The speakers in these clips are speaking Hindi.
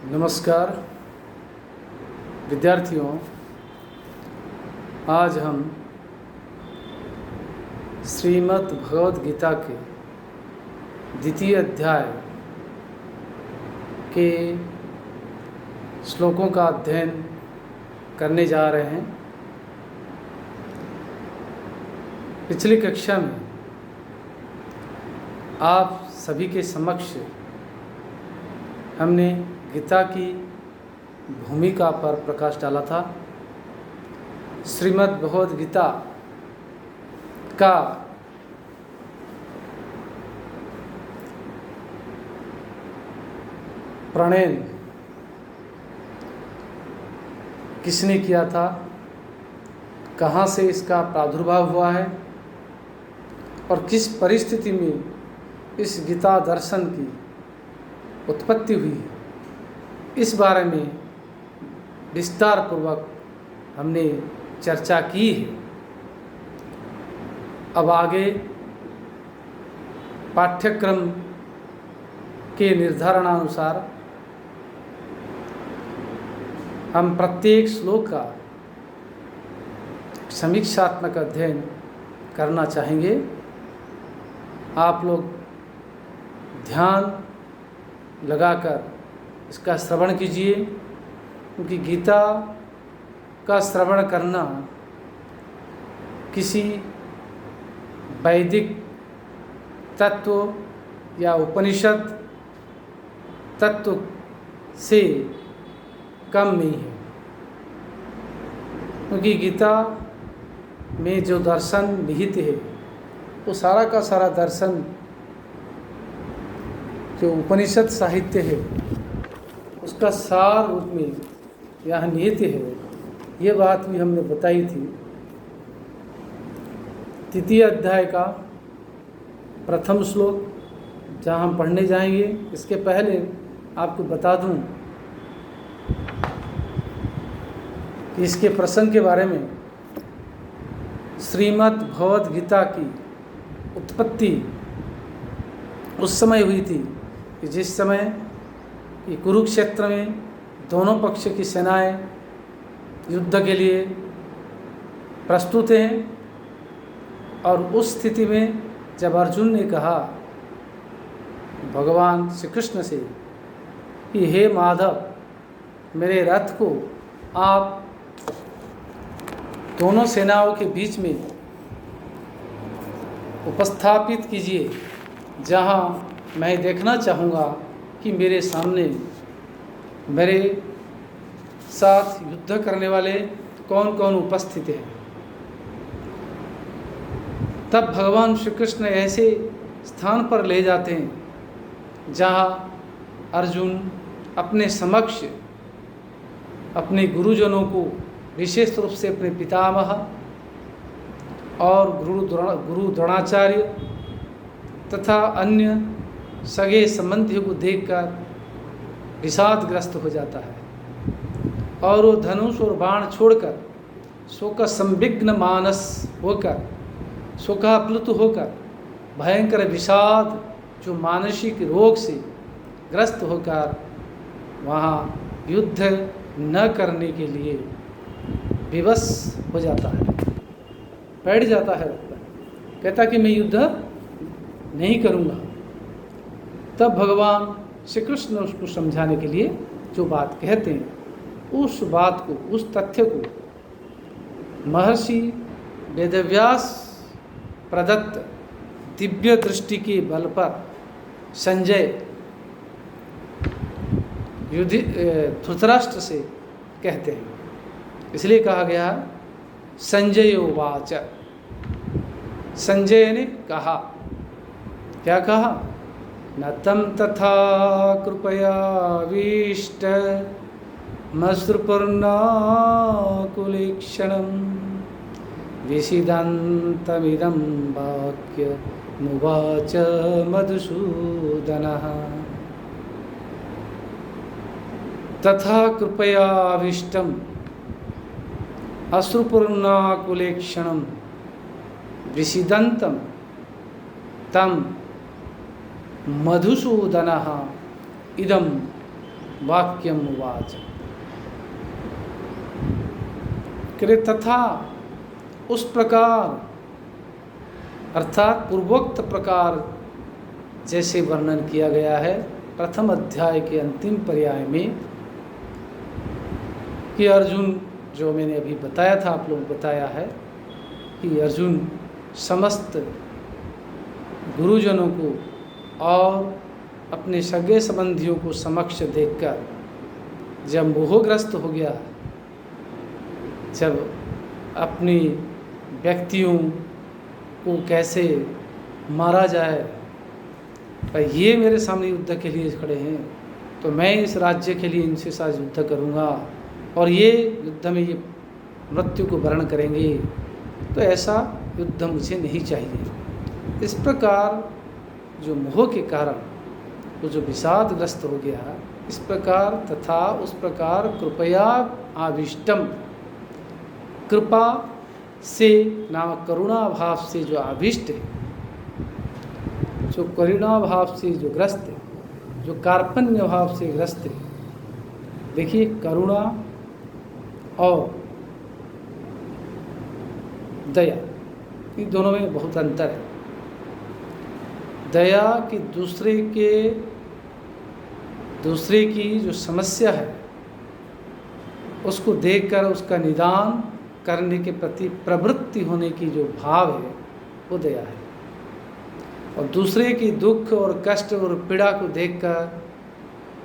नमस्कार विद्यार्थियों, आज हम श्रीमद् भगवद गीता के द्वितीय अध्याय के श्लोकों का अध्ययन करने जा रहे हैं। पिछली कक्षा में आप सभी के समक्ष हमने गीता की भूमिका पर प्रकाश डाला था। श्रीमद् भगवद गीता का प्रणयन किसने किया था, कहाँ से इसका प्रादुर्भाव हुआ है और किस परिस्थिति में इस गीता दर्शन की उत्पत्ति हुई है, इस बारे में विस्तार पूर्वक हमने चर्चा की है। अब आगे पाठ्यक्रम के निर्धारणानुसार हम प्रत्येक श्लोक का समीक्षात्मक अध्ययन करना चाहेंगे। आप लोग ध्यान लगाकर इसका श्रवण कीजिए, क्योंकि गीता का श्रवण करना किसी वैदिक तत्व या उपनिषद तत्व से कम नहीं है, क्योंकि गीता में जो दर्शन निहित है वो सारा का सारा दर्शन जो उपनिषद साहित्य है उसका सार रूप में यहाँ निहित है। ये बात भी हमने बताई थी। तृतीय अध्याय का प्रथम श्लोक जहाँ हम पढ़ने जाएंगे, इसके पहले आपको बता दूं कि इसके प्रसंग के बारे में। श्रीमद् भगवद गीता की उत्पत्ति उस समय हुई थी कि जिस समय कि कुरुक्षेत्र में दोनों पक्ष की सेनाएं युद्ध के लिए प्रस्तुत हैं, और उस स्थिति में जब अर्जुन ने कहा भगवान श्री कृष्ण से कि हे माधव, मेरे रथ को आप दोनों सेनाओं के बीच में उपस्थापित कीजिए, जहां मैं देखना चाहूँगा कि मेरे सामने मेरे साथ युद्ध करने वाले कौन कौन उपस्थित हैं। तब भगवान श्री कृष्ण ऐसे स्थान पर ले जाते हैं जहाँ अर्जुन अपने समक्ष अपने गुरुजनों को, विशेष रूप से अपने पितामह और गुरु द्रोणाचार्य तथा अन्य सगे संबंधियों को देखकर विषादग्रस्त हो जाता है, और वो धनुष और बाण छोड़कर शोक संविघ्न मानस होकर, शोकाप्लुत होकर, भयंकर विषाद जो मानसिक रोग से ग्रस्त होकर वहाँ युद्ध न करने के लिए विवश हो जाता है, बैठ जाता है, कहता कि मैं युद्ध नहीं करूँगा। तब भगवान श्री कृष्ण उसको समझाने के लिए जो बात कहते हैं, उस बात को, उस तथ्य को महर्षि वेदव्यास प्रदत्त दिव्य दृष्टि के बल पर संजय धृतराष्ट्र से कहते हैं। इसलिए कहा गया संजय उवाच, संजय ने कहा, क्या कहा, न तम तथा कृपयावीष्ट मश्रुपूर्णाकुलेक्षणं विषीदन्तमिदं वाक्यमुवाच मधुसूदनः। तथा कृपयाविष्टम अश्रुपूर्णाकुलेक्षणं विषीदन्तं तम मधुसूदनः इदं वाक्यम उवाच। तथा उस प्रकार, अर्थात पूर्वोक्त प्रकार जैसे वर्णन किया गया है प्रथम अध्याय के अंतिम पर्याय में, कि अर्जुन, जो मैंने अभी बताया था, आप लोग बताया है कि अर्जुन समस्त गुरुजनों को और अपने सगे संबंधियों को समक्ष देखकर जब मोहग्रस्त हो गया, जब अपनी व्यक्तियों को कैसे मारा जाए, पर ये मेरे सामने युद्ध के लिए खड़े हैं, तो मैं इस राज्य के लिए इनसे साथ युद्ध करूँगा और ये युद्ध में ये मृत्यु को वर्ण करेंगे, तो ऐसा युद्ध मुझे नहीं चाहिए। इस प्रकार जो मोह के कारण वो जो विषादग्रस्त हो गया, इस प्रकार तथा उस प्रकार कृपया आविष्टम, कृपा से नामक करुणा भाव से जो आविष्ट है, जो करुणा भाव से जो ग्रस्त है, जो कार्पण्य भाव से ग्रस्त है। देखिए, करुणा और दया, इन दोनों में बहुत अंतर है। दया कि दूसरे की जो समस्या है उसको देखकर उसका निदान करने के प्रति प्रवृत्ति होने की जो भाव है वो दया है, और दूसरे की दुख और कष्ट और पीड़ा को देखकर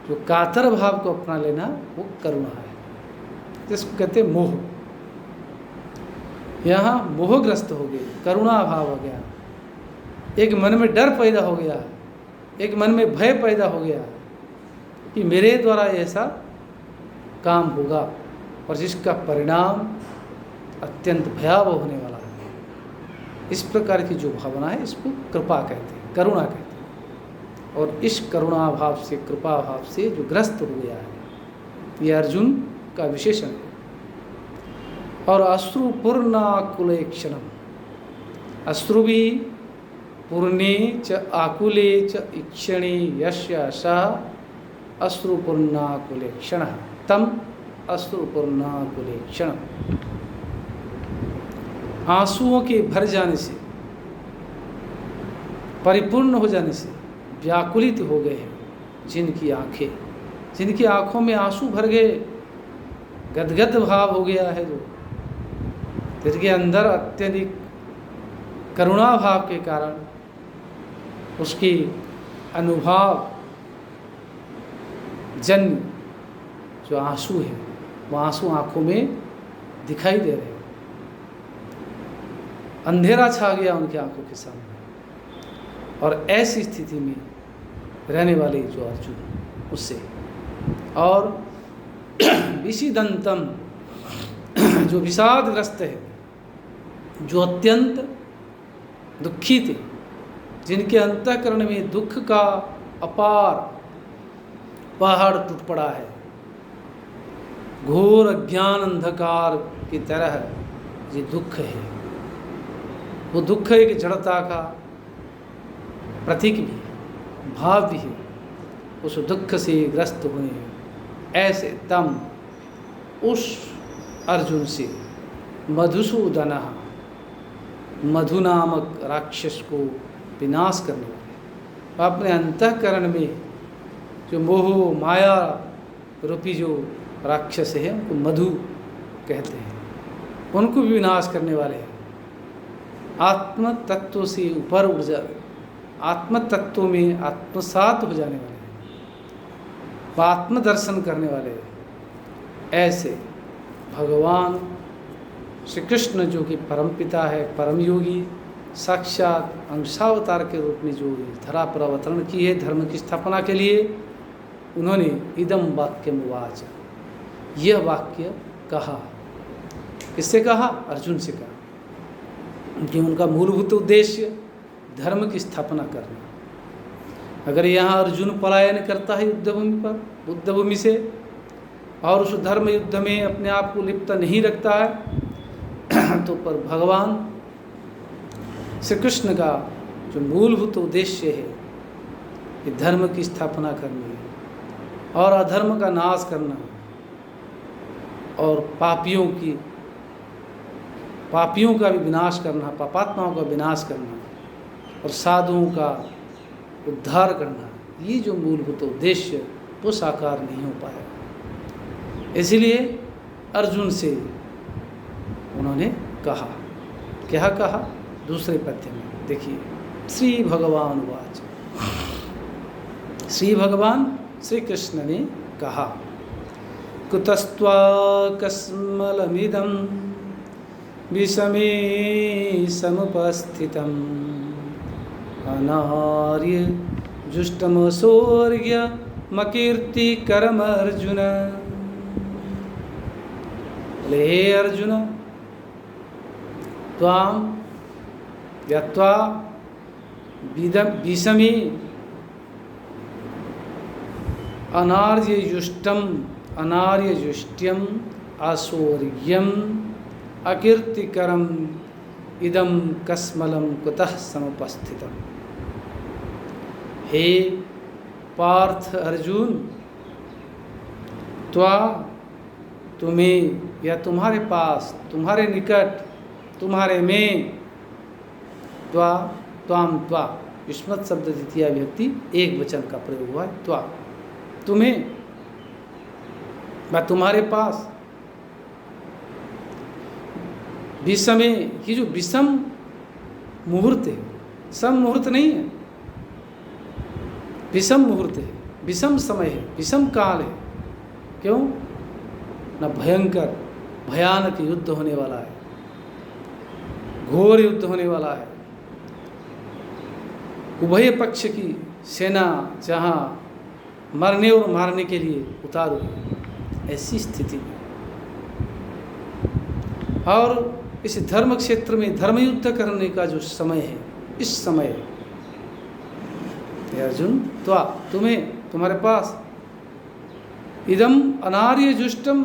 जो कातर भाव को अपना लेना वो करुणा है, जिसको कहते हैं मोह। यहाँ मोहग्रस्त हो गई, करुणा भाव हो गया, एक मन में डर पैदा हो गया, एक मन में भय पैदा हो गया कि मेरे द्वारा ऐसा काम होगा और जिसका परिणाम अत्यंत भयावह होने वाला है। इस प्रकार की जो भावना है इसको कृपा कहते हैं, करुणा कहते हैं। और इस करुणा भाव से, कृपा भाव से जो ग्रस्त हो गया है, यह अर्जुन का विशेषण है। और अश्रुपूर्णाकुलेक्षणम, अश्रु भी पूर्णे च आकुले च इक्षणे यस्य सः अश्रुपूर्णाकुलेक्षणः तम अश्रुपूर्णाकुलेक्षणम्। आंसुओं के भर जाने से, परिपूर्ण हो जाने से व्याकुलित हो गए हैं जिनकी आंखें, जिनकी आंखों में आंसू भर गए, गदगद भाव हो गया है, जो जिनके अंदर अत्यधिक करुणा भाव के कारण उसकी अनुभव जन्य जो आंसू है वो आंसू आंखों में दिखाई दे रहे हैं। अंधेरा छा गया उनकी आंखों के सामने, और ऐसी स्थिति में रहने वाले जो अर्जुन उससे, और विषिदंतम, जो विषादग्रस्त है, जो अत्यंत दुखी थे, जिनके अंतःकरण में दुख का अपार पहाड़ टूट पड़ा है, घोर अज्ञान अंधकार की तरह ये दुख है। वो दुख एक जड़ता का प्रतीक भी है, भाव भी है। उस दुख से ग्रस्त हुए ऐसे तम, उस अर्जुन से मधुसूदन, मधु नामक राक्षस को विनाश करने वाले, अपने अंतःकरण में जो मोह माया रूपी जो राक्षस है उनको मधु कहते हैं, उनको भी विनाश करने वाले हैं। आत्म तत्व से ऊपर उठ जा, आत्म तत्व में आत्मसात हो जाने वाले हैं, आत्म दर्शन करने वाले हैं। ऐसे भगवान श्री कृष्ण जो कि परमपिता है, परम योगी, साक्षात अंशावतार के रूप में जो धरा पर अवतरण की है धर्म की स्थापना के लिए, उन्होंने इदम वाक्यम उवाच, यह वाक्य कहा। किससे कहा? अर्जुन से कहा, कि उनका मूलभूत उद्देश्य धर्म की स्थापना करना। अगर यहाँ अर्जुन पलायन करता है युद्धभूमि पर, युद्धभूमि से, और उस धर्म युद्ध में अपने आप को लिप्त नहीं रखता है, तो पर भगवान श्री कृष्ण का जो मूलभूत उद्देश्य है, ये धर्म की स्थापना करनी है, और अधर्म का नाश करना और पापियों का भी विनाश करना, पापात्माओं का विनाश करना और साधुओं का उद्धार करना, ये जो मूलभूत उद्देश्य वो साकार नहीं हो पाया। इसलिए अर्जुन से उन्होंने कहा, क्या कहा? दूसरे पद्य में देखिए, श्री भगवान वाच, श्री भगवान श्री कृष्ण ने कहा, कुतस्त्वा कस्मलमिदं विषमे समुपस्थितम् अनार्य जुष्टमसौर्यमकीर्तिकरम् अर्जुन। बोले, हे अर्जुन, त्वाम यत्वा विषमे अनार्यजुष्ट्यम असौर्यम अकीर्तिकरम इदम कस्मलम कुतः समुपस्थितम। हे पार्थ अर्जुन, तुम्हें या तुम्हारे पास, तुम्हारे निकट, तुम्हारे में, त्वा युष्मत् शब्द द्वितीय विभक्ति एक वचन का प्रयोग हुआ है। तुम्हें व तुम्हारे पास विषमे, ये जो विषम मुहूर्त है, सम मुहूर्त नहीं है, विषम मुहूर्त है, विषम समय है, विषम काल है। क्यों? न भयंकर भयानक युद्ध होने वाला है, घोर युद्ध होने वाला है, उभय पक्ष की सेना जहाँ मरने और मारने के लिए उतारू है, ऐसी स्थिति में। और इस धर्म क्षेत्र में धर्म युद्ध करने का जो समय है, इस समय अर्जुन, तुम्हें, तुम्हारे पास इदम अनार्य जुष्टम,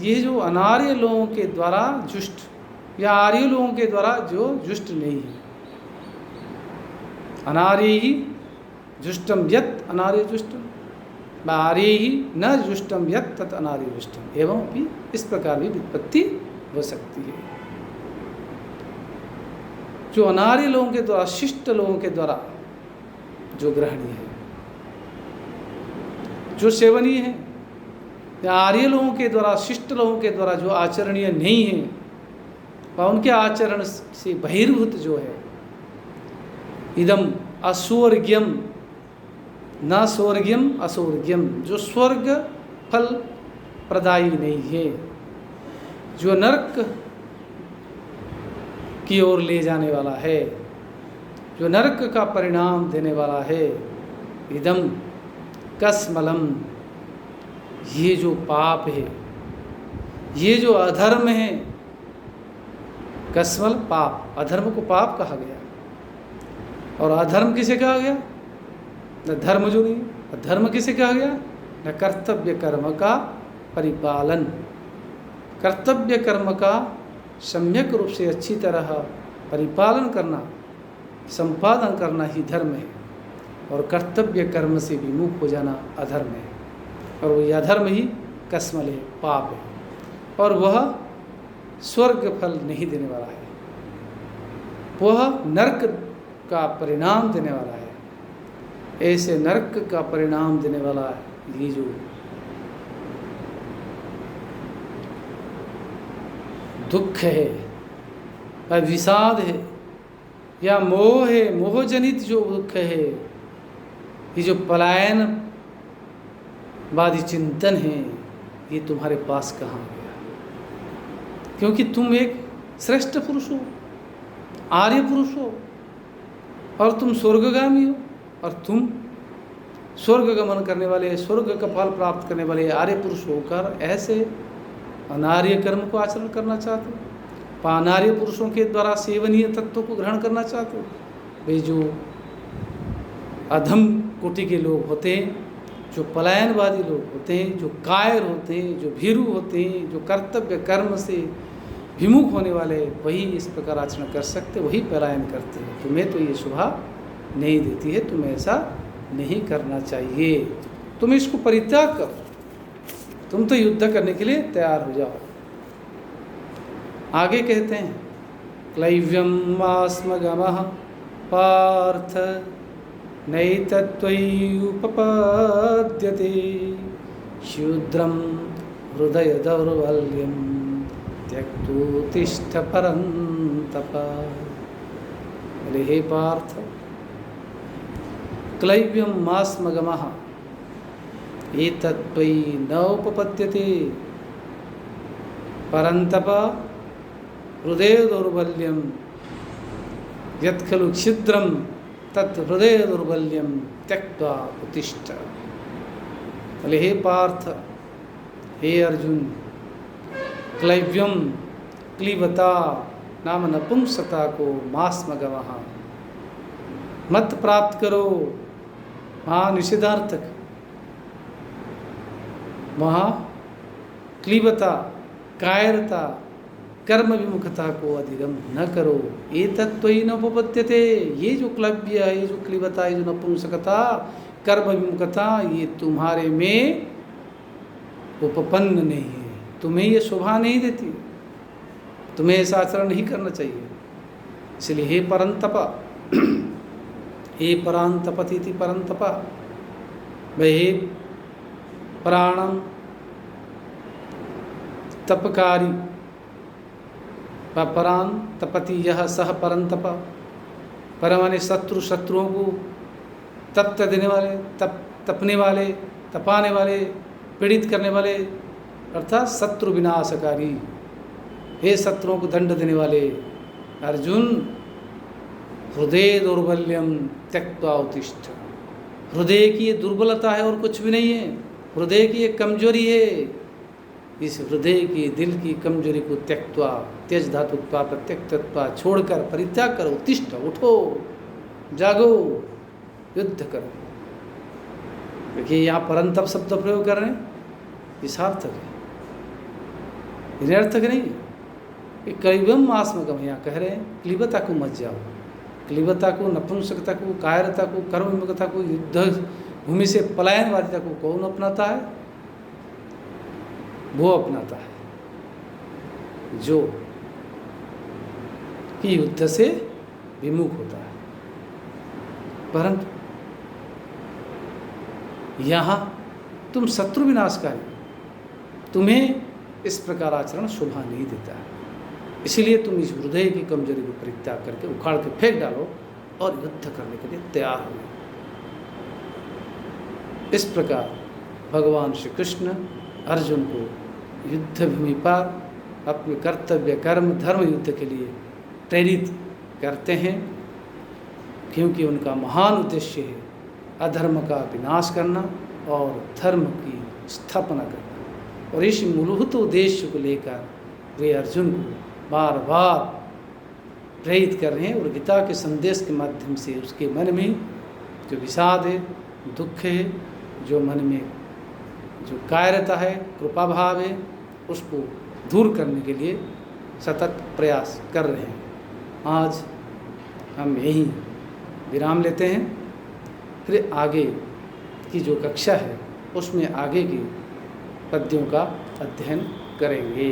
ये जो अनार्य लोगों के द्वारा जुष्ट या आर्य लोगों के द्वारा जो जुष्ट नहीं है, अनार्य ही जुष्टम यत् अनार्य जुष्टम, आर्य ही न जुष्टम यत् तत् अनार्य जुष्टम, एवं भी इस प्रकार भी व्युत्पत्ति हो सकती है। जो अनार्य लोगों के द्वारा, शिष्ट लोगों के द्वारा जो ग्रहणीय है, जो सेवनीय है, या आर्य लोगों के द्वारा, शिष्ट लोगों के द्वारा जो आचरणीय नहीं है, व उनके आचरण से बहिर्भूत जो है, इदम अस्वर्ग्यम न स्वर्ग्यम असौर्ग्यम, जो स्वर्ग फल प्रदायी नहीं है, जो नरक की ओर ले जाने वाला है, जो नरक का परिणाम देने वाला है। इदम कस्मलम, ये जो पाप है, ये जो अधर्म है, कस्मल पाप, अधर्म को पाप कहा गया। और अधर्म किसे कहा गया? न धर्म जो नहीं, धर्म किसे कहा गया? न कर्तव्य कर्म का परिपालन, कर्तव्य कर्म का सम्यक रूप से अच्छी तरह परिपालन करना, संपादन करना ही धर्म है। और कर्तव्य कर्म से विमुख हो जाना अधर्म है, और वही अधर्म ही कस्मल है, पाप है, और वह स्वर्ग फल नहीं देने वाला है, वह नरक का परिणाम देने वाला है। ऐसे नरक का परिणाम देने वाला ये जो दुख है, विषाद है, या मोह है, मोहजनित जो दुख है, ये जो पलायनवादी चिंतन है, ये तुम्हारे पास कहाँ गया? क्योंकि तुम एक श्रेष्ठ पुरुष हो, आर्य पुरुष हो, और तुम स्वर्गगामी हो, और तुम स्वर्ग गमन करने वाले, स्वर्ग का फल प्राप्त करने वाले आर्य पुरुष होकर ऐसे अनार्य कर्म को आचरण करना चाहते हो, अनार्य पुरुषों के द्वारा सेवनीय तत्वों को ग्रहण करना चाहते हो। वे जो अधम कोटि के लोग होते हैं, जो पलायनवादी लोग होते हैं, जो कायर होते हैं, जो भीरू होते हैं, जो कर्तव्य कर्म से विमुख होने वाले, वही इस प्रकार आचरण कर सकते, वही पलायन करते हैं। तुम्हें तो ये शोभा नहीं देती है, तुम्हें ऐसा नहीं करना चाहिए। तुम इसको परित्याग करो, तुम तो युद्ध करने के लिए तैयार हो जाओ। आगे कहते हैं क्लैव्यम आस्मगमः पार्थ नैतत्त्वयुपपद्यते शूद्रं हृदय दौर्बल्यं त्यक्तोत्तिष्ठ परन्तप। बोले हे पार्थ, क्लैव्यम मास्मगमः एतत्त्वयि न उपपद्यते परन्तप हृदय दौर्बल्यम यत् खलु छिद्रम तत् हृदय दौर्बल्यम त्यक्त्वा उत्तिष्ठ। बोले हे पार्थ, हे अर्जुन, क्लैव्यम क्लीबता नाम नपुंसकता को मास्मगमः मत प्राप्त करो। वहाँ निषेधार्थक, वहाँ क्लीबता कायरता कर्म विमुखता को अधिगम न करो। ये तत्व ही न उपपद्यते, ये जो क्लव्य है, ये जो क्लीबता, ये जो नपुंसकता, कर्म विमुखता, ये तुम्हारे में उपपन्न नहीं है, तुम्हें ये शोभा नहीं देती, तुम्हें ऐसा आचरण नहीं करना चाहिए। इसलिए हे परंतप, हे परांतपति परंतप, हे प्राणम तपकारी परान तपति यह सह परंतप। पर माने शत्रु, शत्रुओं को तप्त देने वाले, तपने वाले, तपाने वाले, पीड़ित करने वाले, अर्थात शत्रु विनाशकारी, हे शत्रुओं को दंड देने वाले अर्जुन, हृदय दौर्बल्यम त्यक्त्वा उत्तिष्ठ। हृदय की ये दुर्बलता है और कुछ भी नहीं है, हृदय की ये कमजोरी है। इस हृदय की, दिल की कमजोरी को त्यक्त्वा, त्यज धातुत्वा प्रत्यक्तत्वा, छोड़कर परित्याग करो, उत्तिष्ठ, उठो, जागो, युद्ध करो। देखिए यहाँ परंतप शब्द प्रयोग कर रहे हैं, ये सार्थक है, निरर्थक नहीं है। क्लैव्यम आस्मगम यहाँ कह रहे हैं, क्लीबता को मत जाओ, क्लीबता को, नपुंसकता को, कायरता को, कर्म विमुखता को, युद्ध भूमि से पलायनवादिता को कौन अपनाता है? वो अपनाता है जो कि युद्ध से विमुख होता है। परंतु यहाँ तुम शत्रु विनाशकारी, तुम्हें इस प्रकार आचरण शोभा नहीं देता है, इसीलिए तुम इस हृदय की कमजोरी को परित्याग करके उखाड़ के फेंक डालो और युद्ध करने के लिए तैयार हो। इस प्रकार भगवान श्री कृष्ण अर्जुन को युद्ध भूमि पर अपने कर्तव्य, कर्म, धर्म युद्ध के लिए प्रेरित करते हैं, क्योंकि उनका महान उद्देश्य है अधर्म का विनाश करना और धर्म की स्थापना करना। और इस मूलभूत उद्देश्य को लेकर वे अर्जुन को बार बार प्रेरित कर रहे हैं और गीता के संदेश के माध्यम से उसके मन में जो विषाद है, दुख है, जो मन में जो कायरता है, कृपा भाव है, उसको दूर करने के लिए सतत प्रयास कर रहे हैं। आज हम यहीं विराम लेते हैं, फिर आगे की जो कक्षा है उसमें आगे की पद्यों का अध्ययन करेंगे।